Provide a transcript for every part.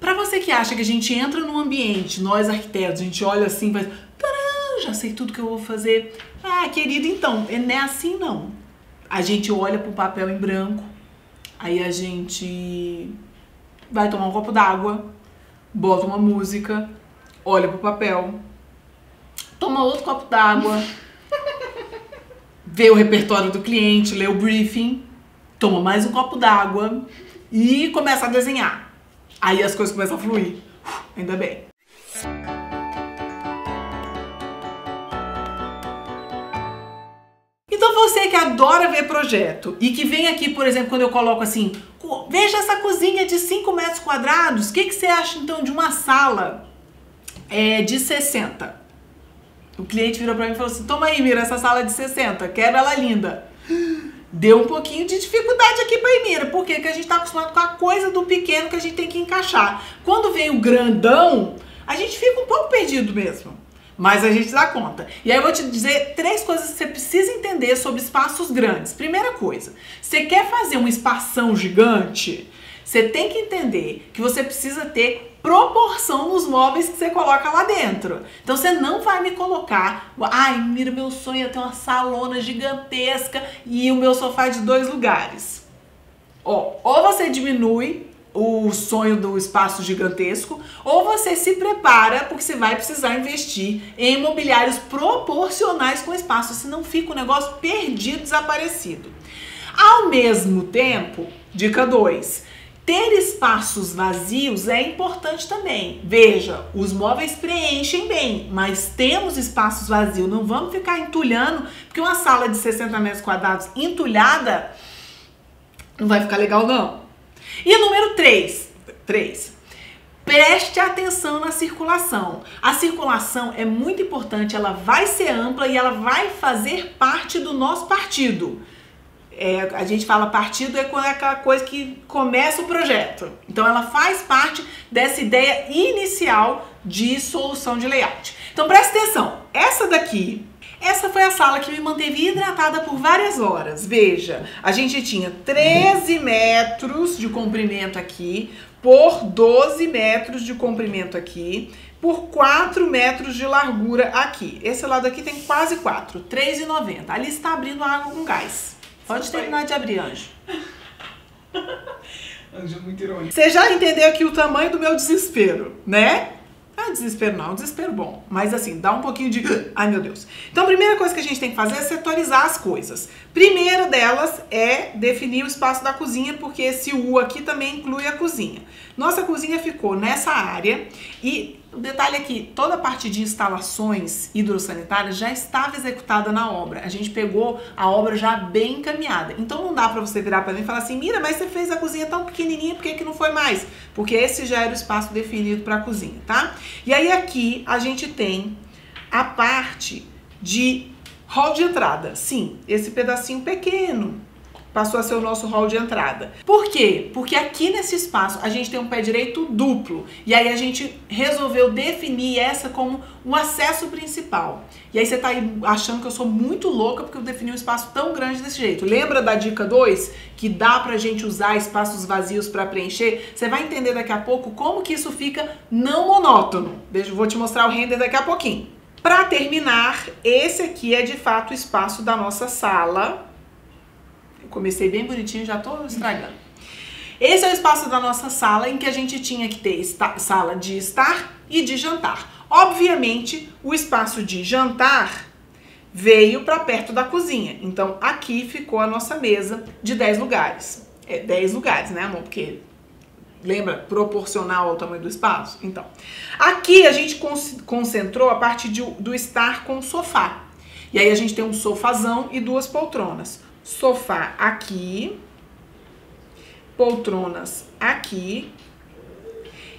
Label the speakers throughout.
Speaker 1: Para você que acha que a gente entra num ambiente, nós arquitetos, a gente olha assim, vai, já sei tudo que eu vou fazer. Ah, querido, então, não é assim não. A gente olha pro papel em branco, aí a gente vai tomar um copo d'água, bota uma música, olha pro papel, toma outro copo d'água, vê o repertório do cliente, lê o briefing, toma mais um copo d'água e começa a desenhar. Aí as coisas começam a fluir. Ainda bem. Então você que adora ver projeto e que vem aqui, por exemplo, quando eu coloco assim, veja essa cozinha de 5 metros quadrados, o que você acha então de uma sala de 60? O cliente virou pra mim e falou assim, toma aí, Mira, essa sala de 60, quero ela linda. Deu um pouquinho de dificuldade aqui pra Emira, porque a gente tá acostumado com a coisa do pequeno que a gente tem que encaixar. Quando vem o grandão, a gente fica um pouco perdido mesmo. Mas a gente dá conta. E aí eu vou te dizer 3 coisas que você precisa entender sobre espaços grandes. Primeira coisa, você quer fazer um espação gigante, você tem que entender que você precisa ter proporção nos móveis que você coloca lá dentro. Então você não vai me colocar, ai, Mira, meu sonho é ter uma salona gigantesca e o meu sofá de 2 lugares. Ou você diminui o sonho do espaço gigantesco, ou você se prepara porque você vai precisar investir em mobiliários proporcionais com o espaço, senão fica um negócio perdido, desaparecido. Ao mesmo tempo, dica 2, ter espaços vazios é importante também. Veja, os móveis preenchem bem, mas temos espaços vazios. Não vamos ficar entulhando, porque uma sala de 60 metros quadrados entulhada não vai ficar legal, não. E número 3, preste atenção na circulação. A circulação é muito importante, ela vai ser ampla e ela vai fazer parte do nosso partido. A gente fala partido é quando é aquela coisa que começa o projeto. Então ela faz parte dessa ideia inicial de solução de layout. Então presta atenção, essa foi a sala que me manteve hidratada por várias horas. Veja, a gente tinha 13 metros de comprimento aqui, por 12 metros de comprimento aqui, por 4 metros de largura aqui. Esse lado aqui tem quase 4, 3,90. Ali está abrindo água com gás. Pode terminar de abrir, Anjo.
Speaker 2: Anjo, muito irônico.
Speaker 1: Você já entendeu aqui o tamanho do meu desespero, né? Não é desespero não, é um desespero bom. Mas assim, dá um pouquinho de... Ai, meu Deus. Então a primeira coisa que a gente tem que fazer é setorizar as coisas. Primeiro delas é definir o espaço da cozinha, porque esse U aqui também inclui a cozinha. Nossa cozinha ficou nessa área e o detalhe aqui, toda a parte de instalações hidrossanitárias já estava executada na obra. A gente pegou a obra já bem encaminhada. Então não dá pra você virar pra mim e falar assim, Mira, mas você fez a cozinha tão pequenininha, por que não foi mais? Porque esse já era o espaço definido pra cozinha, tá? E aí aqui a gente tem a parte de hall de entrada. Sim, esse pedacinho pequeno passou a ser o nosso hall de entrada. Por quê? Porque aqui nesse espaço a gente tem um pé direito duplo. E aí a gente resolveu definir essa como um acesso principal. E aí você tá aí achando que eu sou muito louca porque eu defini um espaço tão grande desse jeito. Lembra da dica 2? Que dá pra gente usar espaços vazios pra preencher? Você vai entender daqui a pouco como que isso fica não monótono. Vou te mostrar o render daqui a pouquinho. Pra terminar, esse aqui é de fato o espaço da nossa sala. Comecei bem bonitinho, já tô estragando. Esse é o espaço da nossa sala em que a gente tinha que ter sala de estar e de jantar. Obviamente, o espaço de jantar veio para perto da cozinha. Então, aqui ficou a nossa mesa de 10 lugares. 10 lugares, né, amor? Porque, lembra? Proporcional ao tamanho do espaço? Então, aqui a gente concentrou a parte do estar com o sofá. E aí a gente tem um sofazão e 2 poltronas. Sofá aqui, poltronas aqui,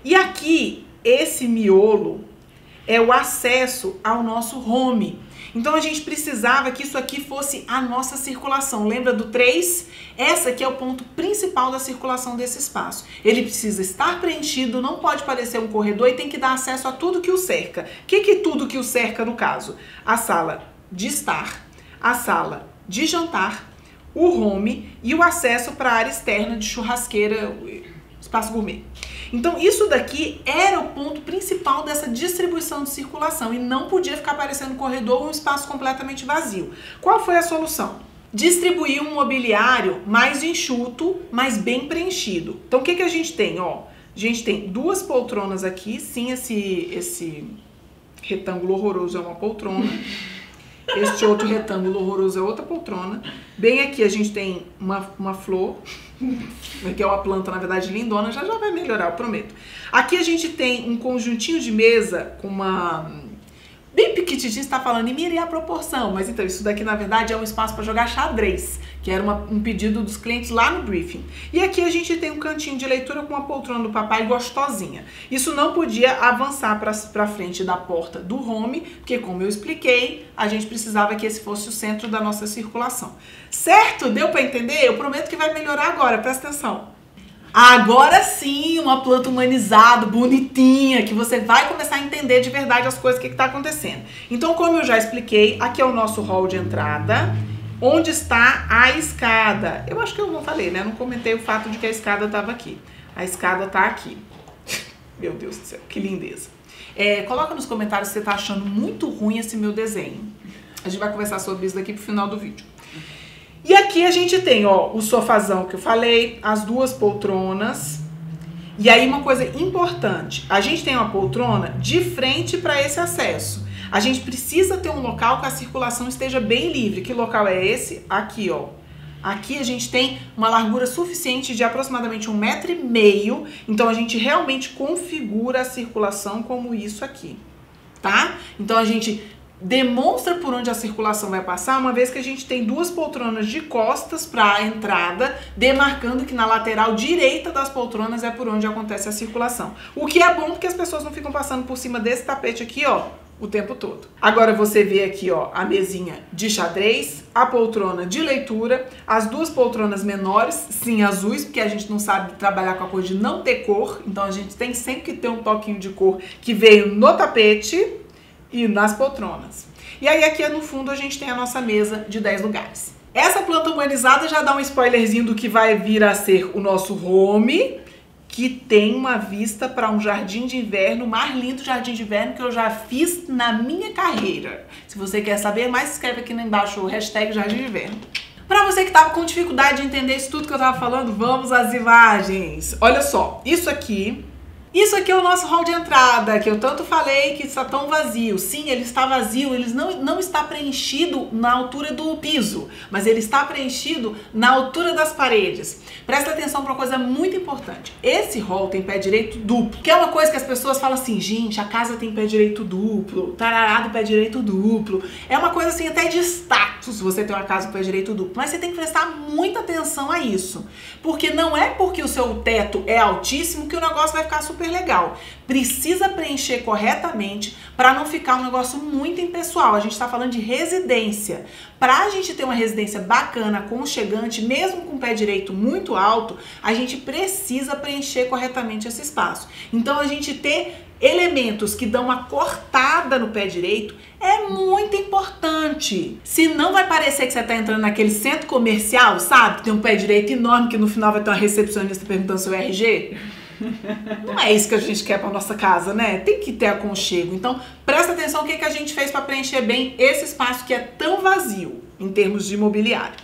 Speaker 1: e aqui esse miolo é o acesso ao nosso home. Então a gente precisava que isso aqui fosse a nossa circulação. Lembra do 3? Essa aqui é o ponto principal da circulação desse espaço. Ele precisa estar preenchido, não pode parecer um corredor e tem que dar acesso a tudo que o cerca. O que é tudo que o cerca no caso? A sala de estar, a sala de jantar, o home e o acesso para a área externa de churrasqueira, espaço gourmet. Então isso daqui era o ponto principal dessa distribuição de circulação e não podia ficar parecendo um corredor ou um espaço completamente vazio. Qual foi a solução? Distribuir um mobiliário mais enxuto, mas bem preenchido. Então o que a gente tem? Ó, a gente tem duas poltronas aqui, sim, esse retângulo horroroso é uma poltrona. Este outro retângulo horroroso é outra poltrona. Bem aqui a gente tem uma flor, que é uma planta, na verdade, lindona. Já vai melhorar, eu prometo. Aqui a gente tem um conjuntinho de mesa com uma... Bem pequititinho, está falando em mira e a proporção. Mas então, isso daqui, na verdade, é um espaço para jogar xadrez, que era um pedido dos clientes lá no briefing. E aqui a gente tem um cantinho de leitura com uma poltrona do papai gostosinha. Isso não podia avançar para frente da porta do home, porque, como eu expliquei, a gente precisava que esse fosse o centro da nossa circulação. Certo? Deu para entender? Eu prometo que vai melhorar agora, presta atenção. Agora sim, uma planta humanizada, bonitinha, que você vai começar a entender de verdade as coisas que está acontecendo. Então, como eu já expliquei, aqui é o nosso hall de entrada, onde está a escada. Eu acho que eu não falei, né? Não comentei o fato de que a escada estava aqui. A escada está aqui. Meu Deus do céu, que lindeza. Coloca nos comentários se você está achando muito ruim esse meu desenho. A gente vai conversar sobre isso daqui pro final do vídeo. E aqui a gente tem, ó, o sofazão que eu falei, as duas poltronas. E aí uma coisa importante, a gente tem uma poltrona de frente para esse acesso. A gente precisa ter um local que a circulação esteja bem livre. Que local é esse? Aqui, ó. Aqui a gente tem uma largura suficiente de aproximadamente 1,5 m. Então a gente realmente configura a circulação como isso aqui, tá? Então a gente demonstra por onde a circulação vai passar, uma vez que a gente tem duas poltronas de costas para a entrada, demarcando que na lateral direita das poltronas é por onde acontece a circulação. O que é bom porque as pessoas não ficam passando por cima desse tapete aqui, ó, o tempo todo. Agora você vê aqui, ó, a mesinha de xadrez, a poltrona de leitura, as duas poltronas menores, sim, azuis, porque a gente não sabe trabalhar com a cor de não ter cor, então a gente tem sempre que ter um toquinho de cor que veio no tapete e nas poltronas. E aí aqui no fundo a gente tem a nossa mesa de 10 lugares. Essa planta humanizada já dá um spoilerzinho do que vai vir a ser o nosso home, que tem uma vista para um jardim de inverno, o mais lindo jardim de inverno que eu já fiz na minha carreira. Se você quer saber mais, escreve aqui embaixo o hashtag jardim de inverno. Para você que estava com dificuldade de entender isso tudo que eu estava falando, vamos às imagens. Olha só, isso aqui é o nosso hall de entrada, que eu tanto falei que está tão vazio. Sim, ele está vazio, ele não está preenchido na altura do piso, mas ele está preenchido na altura das paredes. Presta atenção para uma coisa muito importante. Esse hall tem pé direito duplo, que é uma coisa que as pessoas falam assim, gente, a casa tem pé direito duplo, tarará do pé direito duplo. É uma coisa assim até de status você ter uma casa com pé direito duplo, mas você tem que prestar muita atenção a isso, porque não é porque o seu teto é altíssimo que o negócio vai ficar super legal. Precisa preencher corretamente para não ficar um negócio muito impessoal. A gente está falando de residência. Para a gente ter uma residência bacana, aconchegante, mesmo com o pé direito muito alto, a gente precisa preencher corretamente esse espaço. Então a gente ter elementos que dão uma cortada no pé direito é muito importante. Senão vai parecer que você está entrando naquele centro comercial, sabe? Que tem um pé direito enorme que no final vai ter uma recepcionista perguntando seu RG. Não é isso que a gente quer para nossa casa, né? Tem que ter aconchego. Então, presta atenção o que a gente fez para preencher bem esse espaço que é tão vazio em termos de mobiliário.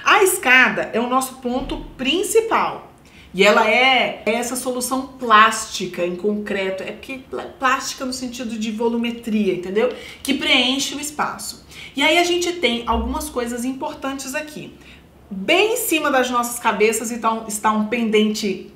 Speaker 1: A escada é o nosso ponto principal. E ela é essa solução plástica em concreto. É porque plástica no sentido de volumetria, entendeu? Que preenche o espaço. E aí a gente tem algumas coisas importantes aqui. Bem em cima das nossas cabeças então, está um pendente.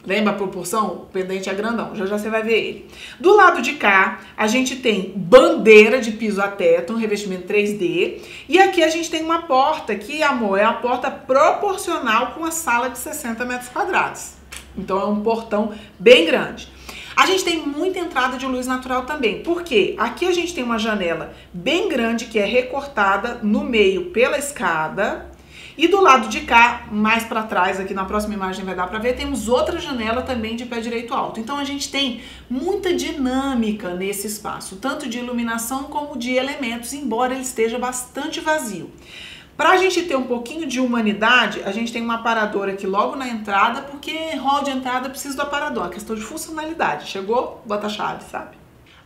Speaker 1: Lembra a proporção? O pendente é grandão, já você vai ver ele. Do lado de cá, a gente tem bandeira de piso a teto, um revestimento 3D. E aqui a gente tem uma porta que, amor, é uma porta proporcional com a sala de 60 metros quadrados. Então é um portão bem grande. A gente tem muita entrada de luz natural também. Por quê? Aqui a gente tem uma janela bem grande que é recortada no meio pela escada. E do lado de cá, mais para trás, aqui na próxima imagem vai dar para ver, temos outra janela também de pé direito alto. Então a gente tem muita dinâmica nesse espaço, tanto de iluminação como de elementos, embora ele esteja bastante vazio. Pra gente ter um pouquinho de humanidade, a gente tem um aparador aqui logo na entrada, porque hall de entrada precisa do aparador, a questão de funcionalidade. Chegou, bota a chave, sabe?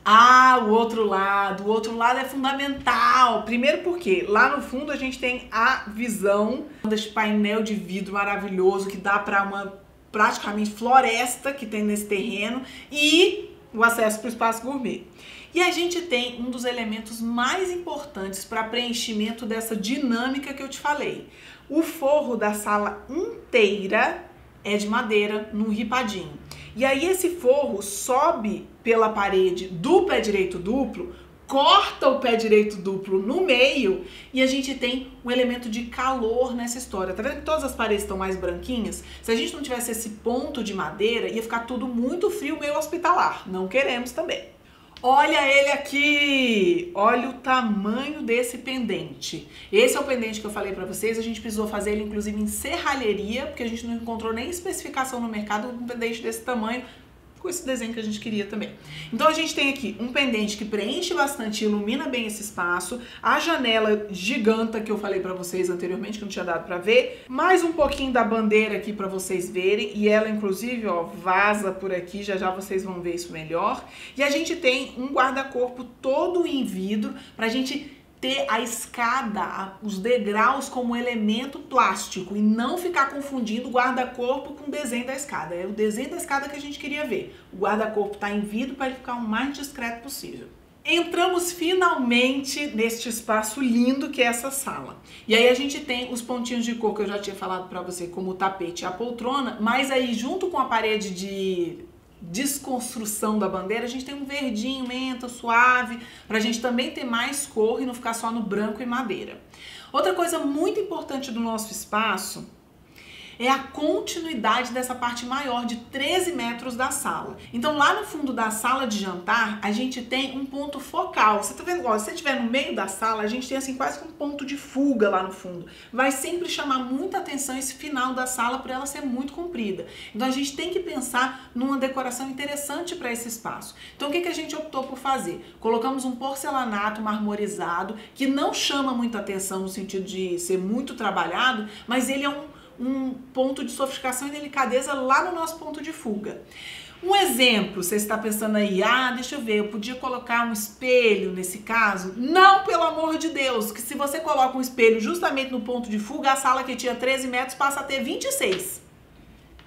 Speaker 1: Ah, o outro lado é fundamental. Primeiro porque lá no fundo a gente tem a visão desse painel de vidro maravilhoso que dá para uma praticamente floresta que tem nesse terreno e o acesso para o espaço gourmet. E a gente tem um dos elementos mais importantes para preenchimento dessa dinâmica que eu te falei. O forro da sala inteira é de madeira, num ripadinho. E aí esse forro sobe pela parede do pé direito duplo, corta o pé direito duplo no meio e a gente tem um elemento de calor nessa história. Tá vendo que todas as paredes estão mais branquinhas? Se a gente não tivesse esse ponto de madeira, ia ficar tudo muito frio, meio hospitalar. Não queremos também. Olha ele aqui! Olha o tamanho desse pendente. Esse é o pendente que eu falei pra vocês, a gente precisou fazer ele inclusive em serralheria, porque a gente não encontrou nem especificação no mercado de um pendente desse tamanho, com esse desenho que a gente queria também. Então a gente tem aqui um pendente que preenche bastante e ilumina bem esse espaço, a janela giganta que eu falei pra vocês anteriormente, que não tinha dado pra ver, mais um pouquinho da bandeira aqui pra vocês verem, e ela inclusive, ó, vaza por aqui, já já vocês vão ver isso melhor. E a gente tem um guarda-corpo todo em vidro pra gente ter a escada, os degraus como elemento plástico e não ficar confundindo o guarda-corpo com o desenho da escada. É o desenho da escada que a gente queria ver. O guarda-corpo está em vidro para ele ficar o mais discreto possível. Entramos finalmente neste espaço lindo que é essa sala. E aí a gente tem os pontinhos de cor que eu já tinha falado para você, como o tapete e a poltrona, mas aí junto com a parede de desconstrução da bandeira, a gente tem um verdinho, menta, suave, pra gente também ter mais cor e não ficar só no branco e madeira. Outra coisa muito importante do nosso espaço é a continuidade dessa parte maior de 13 metros da sala. Então lá no fundo da sala de jantar, a gente tem um ponto focal. Você tá vendo? Ó, se você estiver no meio da sala, a gente tem assim quase que um ponto de fuga lá no fundo. Vai sempre chamar muita atenção esse final da sala por ela ser muito comprida. Então a gente tem que pensar numa decoração interessante para esse espaço. Então o que a gente optou por fazer? Colocamos um porcelanato marmorizado que não chama muita atenção no sentido de ser muito trabalhado, mas ele é um ponto de sofisticação e delicadeza lá no nosso ponto de fuga. Um exemplo, você está pensando aí, deixa eu ver, eu podia colocar um espelho nesse caso? Não, pelo amor de Deus, que se você coloca um espelho justamente no ponto de fuga, a sala que tinha 13 metros passa a ter 26.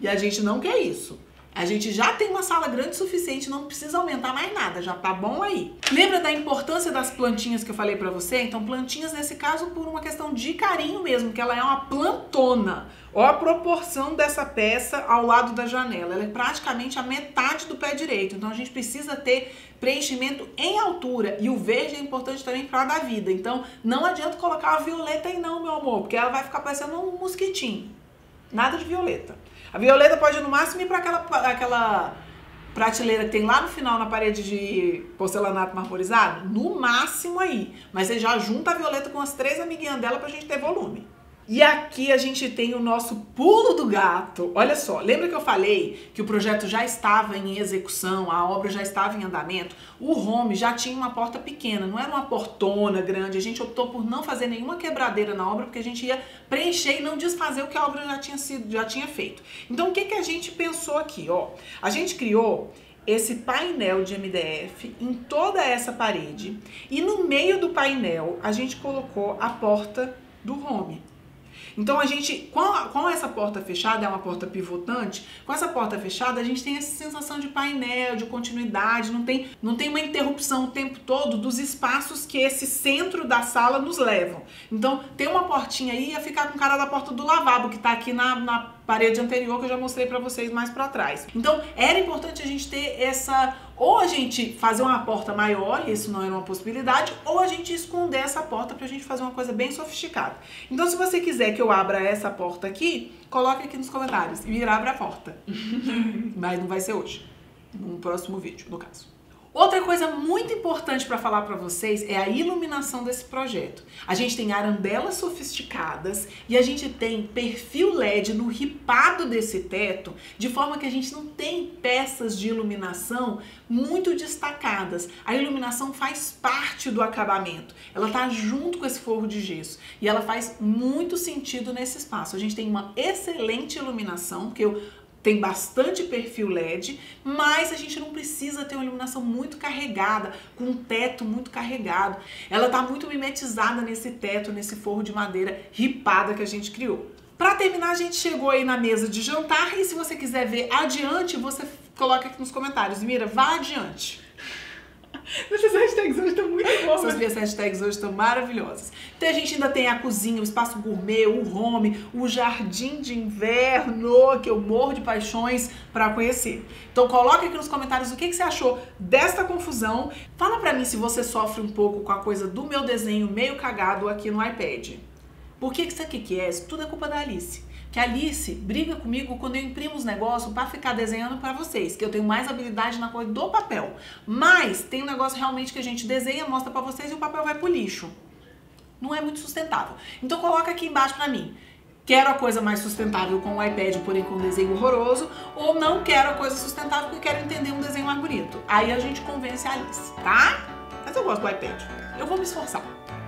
Speaker 1: E a gente não quer isso. A gente já tem uma sala grande o suficiente, não precisa aumentar mais nada, já tá bom aí. Lembra da importância das plantinhas que eu falei pra você? Então plantinhas nesse caso por uma questão de carinho mesmo, que ela é uma plantona. Ó a proporção dessa peça ao lado da janela, ela é praticamente a metade do pé direito, então a gente precisa ter preenchimento em altura e o verde é importante também para dar vida, então não adianta colocar a violeta aí não, meu amor, porque ela vai ficar parecendo um mosquitinho, nada de violeta. A violeta pode no máximo ir para aquela prateleira que tem lá no final na parede de porcelanato marmorizado, no máximo aí, mas você já junta a violeta com as 3 amiguinhas dela pra gente ter volume. E aqui a gente tem o nosso pulo do gato. Olha só, lembra que eu falei que o projeto já estava em execução, a obra já estava em andamento? O home já tinha uma porta pequena, não era uma portona grande. A gente optou por não fazer nenhuma quebradeira na obra, porque a gente ia preencher e não desfazer o que a obra já tinha feito. Então o que a gente pensou aqui? Ó, a gente criou esse painel de MDF em toda essa parede e no meio do painel a gente colocou a porta do home. Então a gente, com essa porta fechada, é uma porta pivotante, com essa porta fechada a gente tem essa sensação de painel, de continuidade, não tem uma interrupção o tempo todo dos espaços que esse centro da sala nos levam. Então tem uma portinha aí, ia ficar com cara da porta do lavabo, que tá aqui na parede anterior que eu já mostrei pra vocês mais pra trás. Então era importante a gente ter essa, ou a gente fazer uma porta maior, e isso não era uma possibilidade, ou a gente esconder essa porta pra gente fazer uma coisa bem sofisticada. Então se você quiser que eu abra essa porta aqui, coloque aqui nos comentários e abre a porta. Mas não vai ser hoje, no próximo vídeo, no caso. Outra coisa muito importante para falar para vocês é a iluminação desse projeto. A gente tem arandelas sofisticadas e a gente tem perfil LED no ripado desse teto, de forma que a gente não tem peças de iluminação muito destacadas. A iluminação faz parte do acabamento. Ela tá junto com esse forro de gesso e ela faz muito sentido nesse espaço. A gente tem uma excelente iluminação, porque tem bastante perfil LED, mas a gente não precisa ter uma iluminação muito carregada, com um teto muito carregado. Ela tá muito mimetizada nesse teto, nesse forro de madeira ripada que a gente criou. Para terminar, a gente chegou aí na mesa de jantar e se você quiser ver adiante, você coloca aqui nos comentários. Mira, vá adiante.
Speaker 2: Essas hashtags hoje estão muito boas.
Speaker 1: Essas minhas hashtags hoje estão maravilhosas. Então a gente ainda tem a cozinha, o espaço gourmet, o home, o jardim de inverno, que eu morro de paixões para conhecer. Então coloca aqui nos comentários o que você achou desta confusão. Fala pra mim se você sofre um pouco com a coisa do meu desenho meio cagado aqui no iPad. Por que isso aqui que é? Isso tudo é culpa da Alice. Que a Alice briga comigo quando eu imprimo os negócios para ficar desenhando para vocês, que eu tenho mais habilidade na coisa do papel. Mas tem um negócio realmente que a gente desenha, mostra para vocês e o papel vai pro lixo. Não é muito sustentável. Então coloca aqui embaixo para mim. Quero a coisa mais sustentável com o iPad, porém com um desenho horroroso, ou não quero a coisa sustentável porque quero entender um desenho mais bonito. Aí a gente convence a Alice, tá? Mas eu gosto do iPad. Eu vou me esforçar.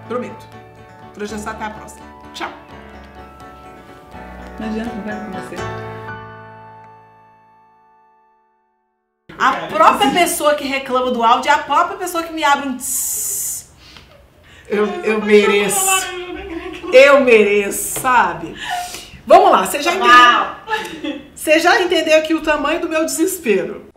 Speaker 1: Prometo. Por hoje é só, até a próxima. Tchau.
Speaker 2: Não adianta, não vai com você.
Speaker 1: A própria pessoa que reclama do áudio é a própria pessoa que me abre um tss. Eu mereço. Eu mereço, sabe? Vamos lá, você já entendeu aqui o tamanho do meu desespero.